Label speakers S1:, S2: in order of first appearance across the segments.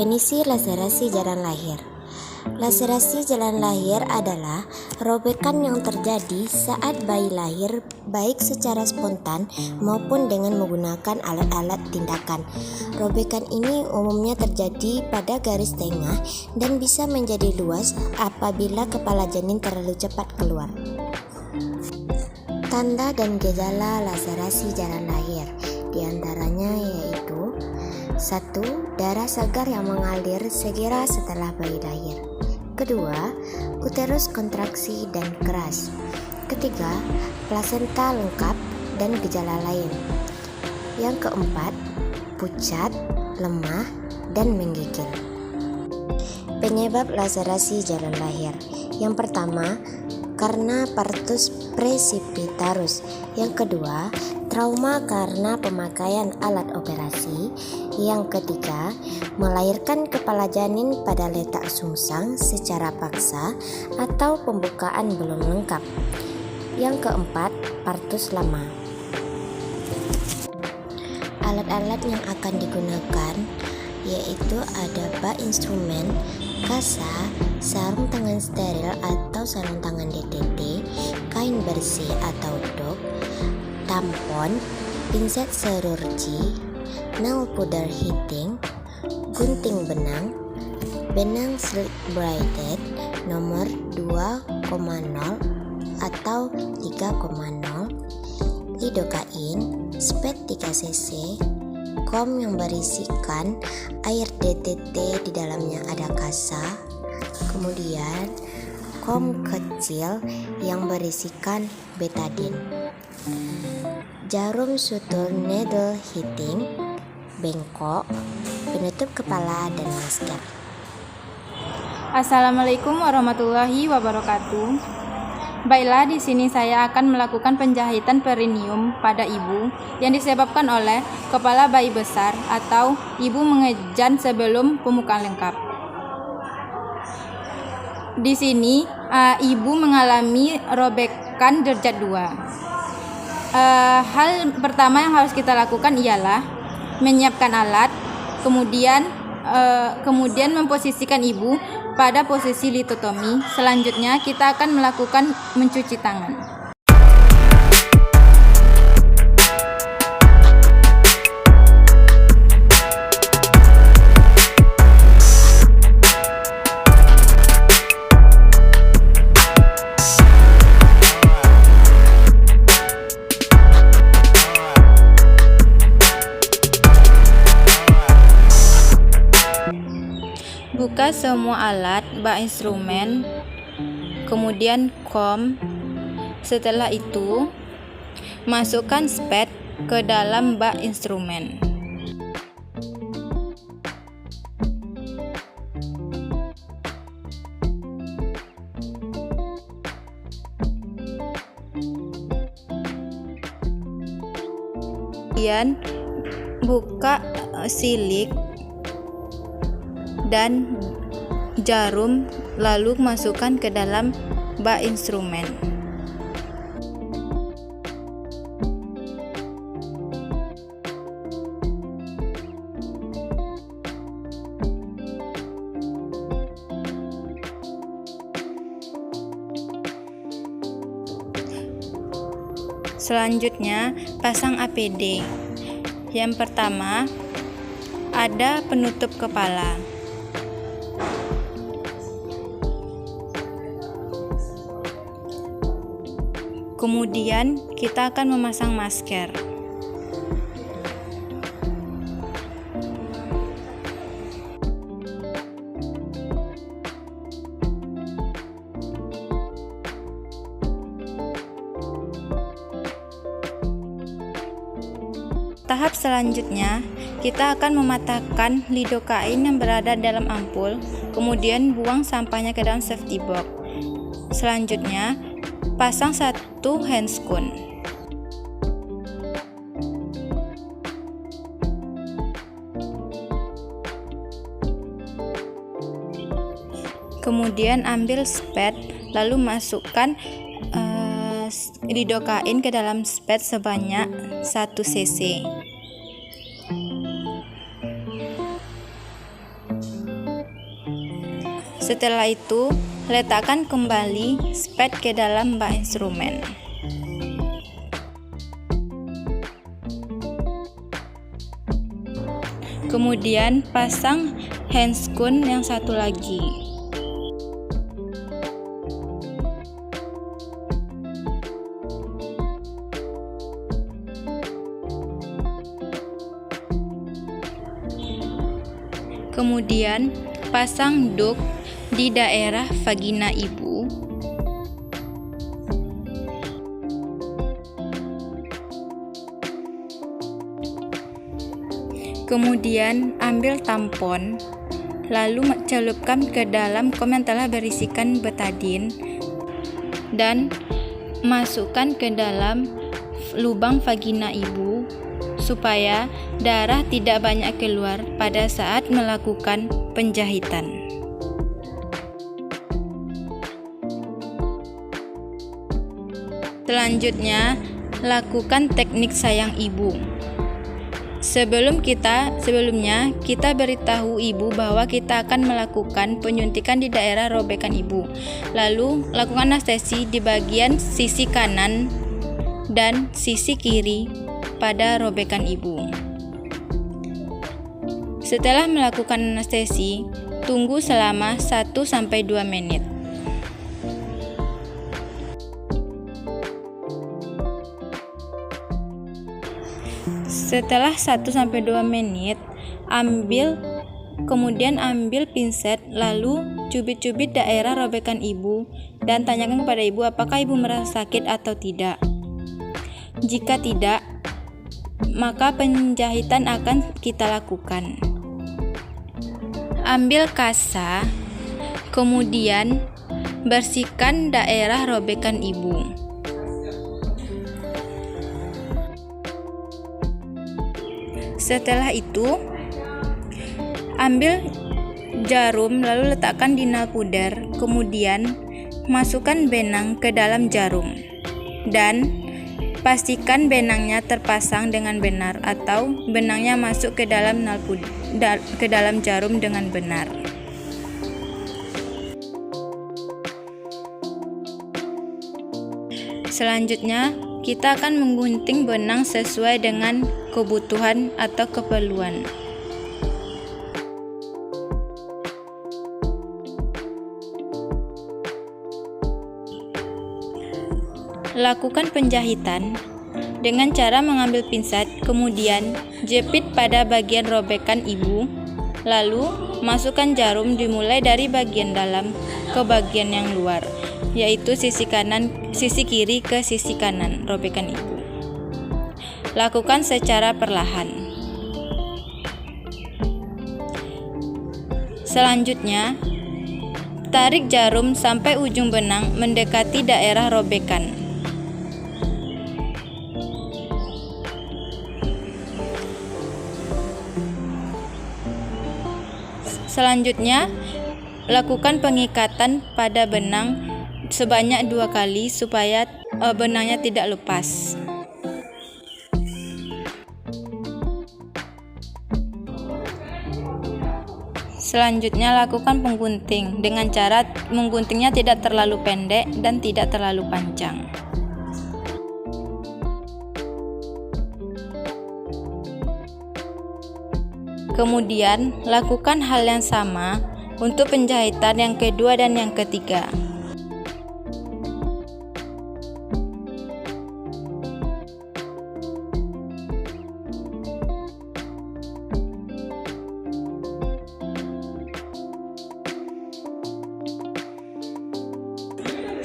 S1: Definisi laserasi jalan lahir. Laserasi jalan lahir adalah robekan yang terjadi saat bayi lahir baik secara spontan maupun dengan menggunakan alat-alat tindakan. Robekan ini umumnya terjadi pada garis tengah dan bisa menjadi luas apabila kepala janin terlalu cepat keluar. Tanda dan gejala laserasi jalan lahir diantaranya yaitu 1. Darah segar yang mengalir segera setelah bayi lahir. 2. Uterus kontraksi dan keras. 3. Plasenta lengkap dan gejala lain. Yang keempat, pucat, lemah, dan menggigil. Penyebab laserasi jalan lahir. Yang pertama, karena partus precipitatus. Yang kedua, trauma karena pemakaian alat operasi. Yang ketiga, melahirkan kepala janin pada letak sungsang secara paksa atau pembukaan belum lengkap. Yang keempat, partus lama. Alat-alat yang akan digunakan yaitu ada bak instrumen, kasa, sarung tangan steril atau sarung tangan DTT, kain bersih atau dop, tampon, pinset serurgi, nail powder heating, gunting benang, benang slit braided nomor 2,0 atau 3,0, lidokain, spet 3 cc, kom yang berisikan air DTT, di dalamnya ada kasa, kemudian kom kecil yang berisikan betadine, jarum sutur needle heating, bengkok, penutup kepala, dan masker.
S2: Assalamualaikum warahmatullahi wabarakatuh. Baiklah, di sini saya akan melakukan penjahitan perineum pada ibu yang disebabkan oleh kepala bayi besar atau ibu mengejan sebelum pembukaan lengkap. Di sini ibu mengalami robekan derajat 2. Hal pertama yang harus kita lakukan ialah menyiapkan alat, kemudian memposisikan ibu pada posisi litotomi. Selanjutnya kita akan melakukan mencuci tangan. Buka semua alat, bak instrumen, kemudian kom. Setelah itu, masukkan spet ke dalam bak instrumen. Kemudian buka silik dan jarum, lalu masukkan ke dalam bak instrumen. Selanjutnya, pasang APD. Yang pertama, ada penutup kepala. Kemudian kita akan memasang masker. Tahap selanjutnya, kita akan mematahkan lidokain yang berada dalam ampul, kemudian buang sampahnya ke dalam safety box. Selanjutnya, pasang satu handscoon. Kemudian ambil spet, lalu masukkan lidokain ke dalam spet sebanyak 1 cc. Setelah itu, letakkan kembali spet ke dalam bak instrumen. Kemudian pasang handscoon yang satu lagi. Kemudian pasang duk di daerah vagina ibu. Kemudian ambil tampon, lalu celupkan ke dalam kom yang telah berisikan betadin dan masukkan ke dalam lubang vagina ibu supaya darah tidak banyak keluar pada saat melakukan penjahitan. Selanjutnya, lakukan teknik sayang ibu. Sebelumnya kita beritahu ibu bahwa kita akan melakukan penyuntikan di daerah robekan ibu. Lalu lakukan anestesi di bagian sisi kanan dan sisi kiri pada robekan ibu. Setelah melakukan anestesi, tunggu selama 1-2 menit. Setelah 1-2 menit, kemudian ambil pinset, lalu cubit-cubit daerah robekan ibu dan tanyakan kepada ibu apakah ibu merasa sakit atau tidak. Jika tidak, maka penjahitan akan kita lakukan. Ambil kasa, kemudian bersihkan daerah robekan ibu. Setelah itu, ambil jarum lalu letakkan di nal puder, kemudian masukkan benang ke dalam jarum dan pastikan benangnya terpasang dengan benar atau benangnya masuk ke dalam ke dalam jarum dengan benar. Selanjutnya, kita akan menggunting benang sesuai dengan kebutuhan atau keperluan. Lakukan penjahitan dengan cara mengambil pinset, kemudian jepit pada bagian robekan ibu, lalu masukkan jarum dimulai dari bagian dalam ke bagian yang luar, yaitu sisi kiri ke sisi kanan robekan ibu. Lakukan secara perlahan. Selanjutnya, tarik jarum sampai ujung benang mendekati daerah robekan. Selanjutnya, lakukan pengikatan pada benang sebanyak 2 kali supaya benangnya tidak lepas. Selanjutnya, lakukan penggunting dengan cara mengguntingnya tidak terlalu pendek dan tidak terlalu panjang. Kemudian, lakukan hal yang sama untuk penjahitan yang kedua dan yang ketiga.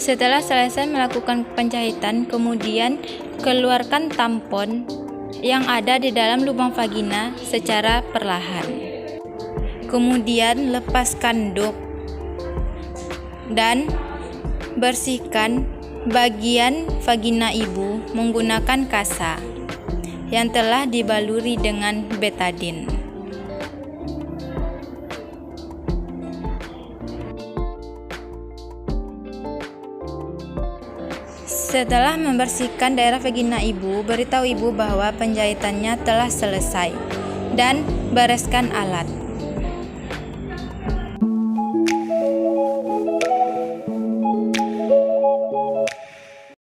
S2: Setelah selesai melakukan penjahitan, kemudian keluarkan tampon yang ada di dalam lubang vagina secara perlahan. Kemudian lepaskan duk dan bersihkan bagian vagina ibu menggunakan kasa yang telah dibaluri dengan betadin. Setelah membersihkan daerah vagina ibu, beritahu ibu bahwa penjahitannya telah selesai dan bereskan alat.